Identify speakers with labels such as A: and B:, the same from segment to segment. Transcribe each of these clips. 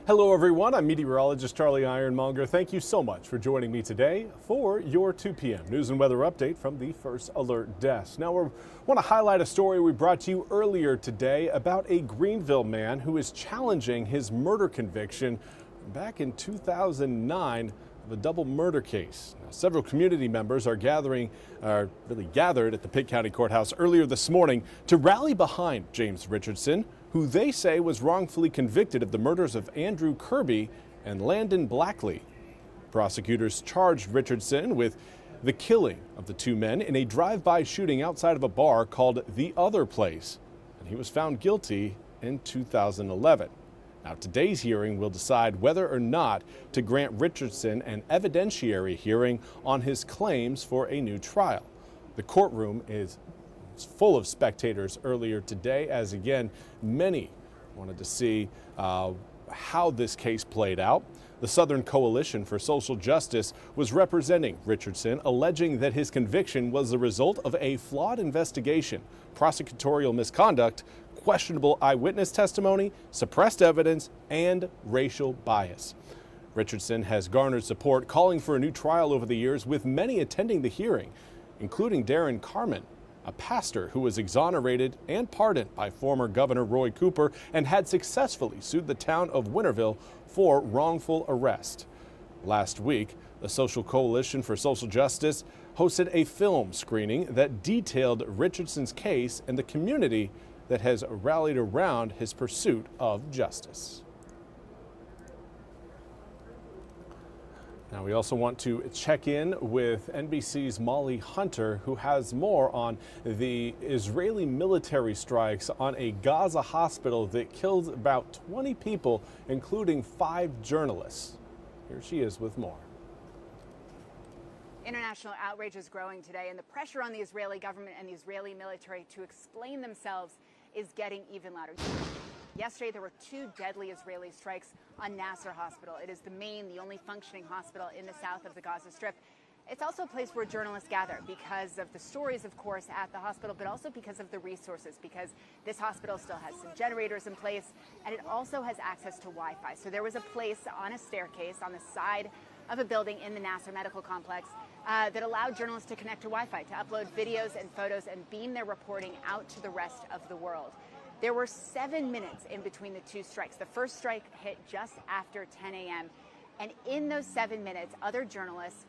A: Hello everyone, I'm Meteorologist Charlie Ironmonger. Thank you so much for joining me today for your 2 p.m. news and weather update from the First Alert Desk. Now we want to highlight a story we brought to you earlier today about a Greenville man who is challenging his murder conviction back in 2009 of a double murder case. Now, several community members are gathered at the Pitt County Courthouse earlier this morning to rally behind James Richardson, who they say was wrongfully convicted of the murders of Andrew Kirby and Landon Blackley. Prosecutors charged Richardson with the killing of the two men in a drive-by shooting outside of a bar called The Other Place, and he was found guilty in 2011. Now, today's hearing will decide whether or not to grant Richardson an evidentiary hearing on his claims for a new trial. The courtroom is full of spectators earlier today, as again, many wanted to see how this case played out. The Southern Coalition for Social Justice was representing Richardson, alleging that his conviction was the result of a flawed investigation, prosecutorial misconduct, questionable eyewitness testimony, suppressed evidence, and racial bias. Richardson has garnered support calling for a new trial over the years, with many attending the hearing, including Darren Carmen, a pastor who was exonerated and pardoned by former Governor Roy Cooper and had successfully sued the town of Winterville for wrongful arrest. Last week, the Social Coalition for Social Justice hosted a film screening that detailed Richardson's case and the community that has rallied around his pursuit of justice. Now, we also want to check in with NBC's Molly Hunter, who has more on the Israeli military strikes on a Gaza hospital that killed about 20 people, including 5 journalists. Here she is with more.
B: International outrage is growing today, and the pressure on the Israeli government and the Israeli military to explain themselves is getting even louder. Yesterday, there were 2 deadly Israeli strikes on Nasser Hospital. It is the only functioning hospital in the south of the Gaza Strip. It's also a place where journalists gather because of the stories, of course, at the hospital, but also because of the resources, because this hospital still has some generators in place, and it also has access to Wi-Fi. So there was a place on a staircase on the side of a building in the Nasser Medical Complex that allowed journalists to connect to Wi-Fi, to upload videos and photos and beam their reporting out to the rest of the world. There were 7 minutes in between the 2 strikes. The first strike hit just after 10 a.m. And in those 7 minutes, other journalists,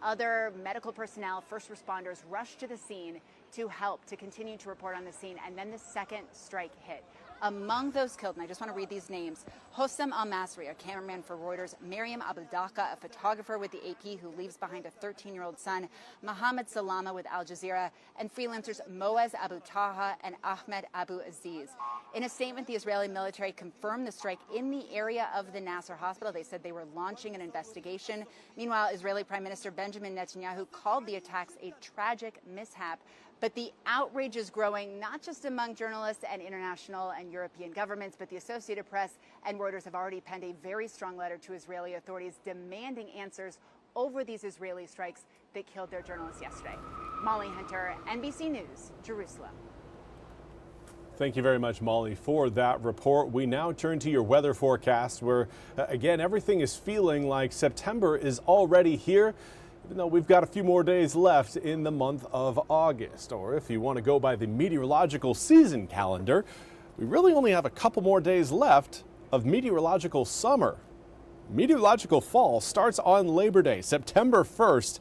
B: other medical personnel, first responders rushed to the scene to help, to continue to report on the scene. And then the second strike hit. Among those killed, and I just want to read these names: Hossam Al-Masri, a cameraman for Reuters; Miriam Abdaka, a photographer with the AP who leaves behind a 13-year-old son; Mohammed Salama with Al Jazeera; and freelancers Moaz Abu Taha and Ahmed Abu Aziz. In a statement, the Israeli military confirmed the strike in the area of the Nasser hospital. They said they were launching an investigation. Meanwhile, Israeli Prime Minister Benjamin Netanyahu called the attacks a tragic mishap. But the outrage is growing, not just among journalists and international and European governments, but the Associated Press and Reuters have already penned a very strong letter to Israeli authorities demanding answers over these Israeli strikes that killed their journalists yesterday. Molly Hunter, NBC News, Jerusalem.
A: Thank you very much, Molly, for that report. We now turn to your weather forecast, where, again, everything is feeling like September is already here, even though we've got a few more days left in the month of August. Or if you want to go by the meteorological season calendar, we really only have a couple more days left of meteorological summer. Meteorological fall starts on Labor Day, September 1st,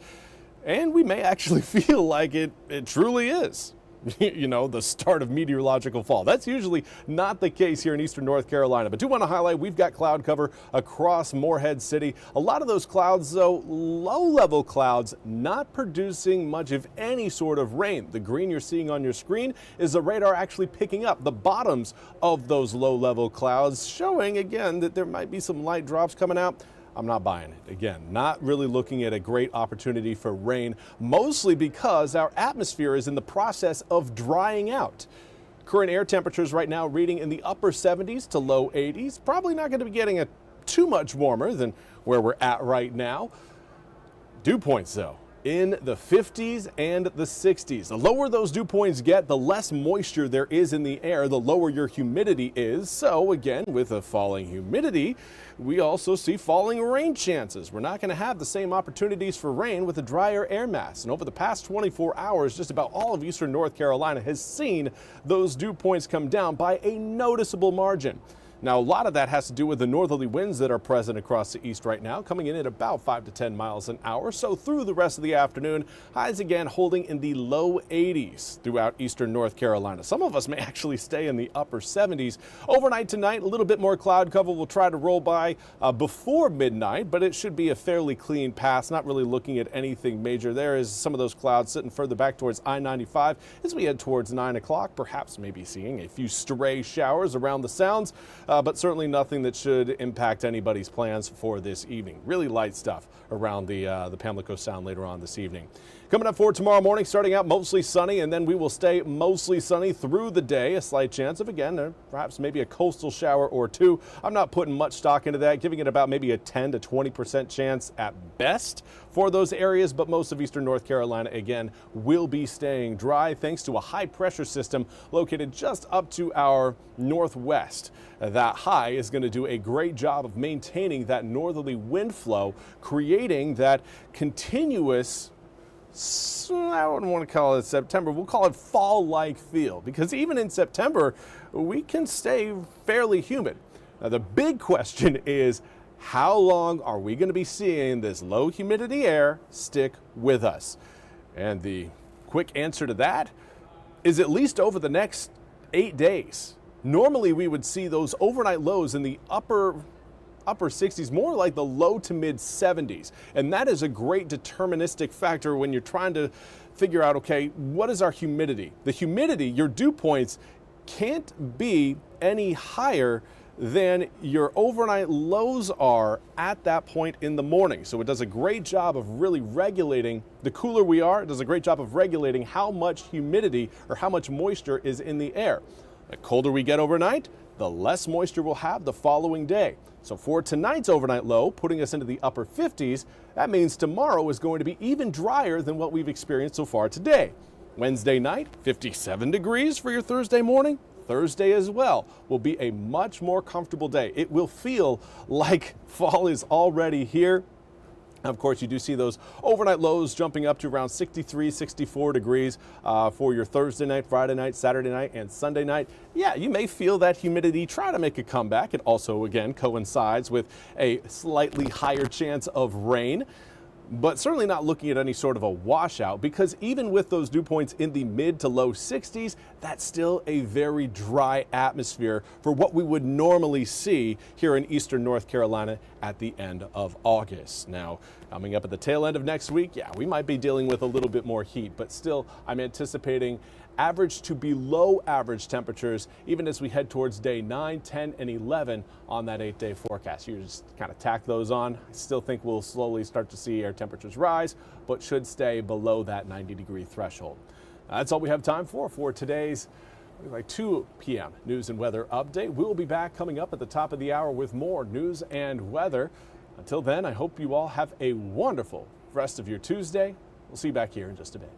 A: and we may actually feel like it truly is. You know, the start of meteorological fall. That's usually not the case here in eastern North Carolina. But do want to highlight, we've got cloud cover across Morehead City. A lot of those clouds, though, low-level clouds, not producing much of any sort of rain. The green you're seeing on your screen is the radar actually picking up the bottoms of those low-level clouds, showing, again, that there might be some light drops coming out. I'm not buying it. Again, not really looking at a great opportunity for rain, mostly because our atmosphere is in the process of drying out. Current air temperatures right now reading in the upper 70s to low 80s. Probably not going to be getting too much warmer than where we're at right now. Dew points, though, in the 50s and the 60s. The lower those dew points get, the less moisture there is in the air, the lower your humidity is. So again, with a falling humidity, we also see falling rain chances. We're not going to have the same opportunities for rain with a drier air mass. And over the past 24 hours, just about all of eastern North Carolina has seen those dew points come down by a noticeable margin. Now, a lot of that has to do with the northerly winds that are present across the east right now, coming in at about 5 to 10 miles an hour. So through the rest of the afternoon, highs again holding in the low 80s throughout eastern North Carolina. Some of us may actually stay in the upper 70s. Overnight tonight, a little bit more cloud cover will try to roll by before midnight, but it should be a fairly clean pass. Not really looking at anything major. There is some of those clouds sitting further back towards I-95 as we head towards 9 o'clock, perhaps maybe seeing a few stray showers around the sounds. But certainly nothing that should impact anybody's plans for this evening. Really light stuff around the Pamlico Sound later on this evening. Coming up for tomorrow morning, starting out mostly sunny, and then we will stay mostly sunny through the day. A slight chance of, again, perhaps maybe a coastal shower or two. I'm not putting much stock into that, giving it about maybe a 10 to 20% chance at best for those areas, but most of eastern North Carolina, again, will be staying dry thanks to a high pressure system located just up to our northwest. That high is going to do a great job of maintaining that northerly wind flow, creating that continuous, I wouldn't want to call it September, we'll call it fall-like feel, because even in September, we can stay fairly humid. Now, the big question is, how long are we going to be seeing this low humidity air stick with us? And the quick answer to that is at least over the next 8 days. Normally, we would see those overnight lows in the upper 60s, more like the low to mid 70s. And that is a great deterministic factor when you're trying to figure out, okay, what is our humidity? The humidity, your dew points, can't be any higher than your overnight lows are at that point in the morning. So it does a great job of really regulating, the cooler we are, it does a great job of regulating how much humidity or how much moisture is in the air. The colder we get overnight, the less moisture we'll have the following day. So for tonight's overnight low, putting us into the upper 50s, that means tomorrow is going to be even drier than what we've experienced so far today. Wednesday night, 57 degrees for your Thursday morning. Thursday as well will be a much more comfortable day. It will feel like fall is already here. Of course, you do see those overnight lows jumping up to around 63, 64 degrees for your Thursday night, Friday night, Saturday night, and Sunday night. Yeah, you may feel that humidity try to make a comeback. It also, again, coincides with a slightly higher chance of rain, but certainly not looking at any sort of a washout, because even with those dew points in the mid to low 60s, that's still a very dry atmosphere for what we would normally see here in eastern North Carolina at the end of August. Now, coming up at the tail end of next week, yeah, we might be dealing with a little bit more heat, but still I'm anticipating average to below average temperatures even as we head towards day 9, 10, and 11 on that 8-day forecast. You just kind of tack those on. I still think we'll slowly start to see air temperatures rise, but should stay below that 90-degree threshold. That's all we have time for today's 2 p.m. news and weather update. We'll be back coming up at the top of the hour with more news and weather. Until then, I hope you all have a wonderful rest of your Tuesday. We'll see you back here in just a bit.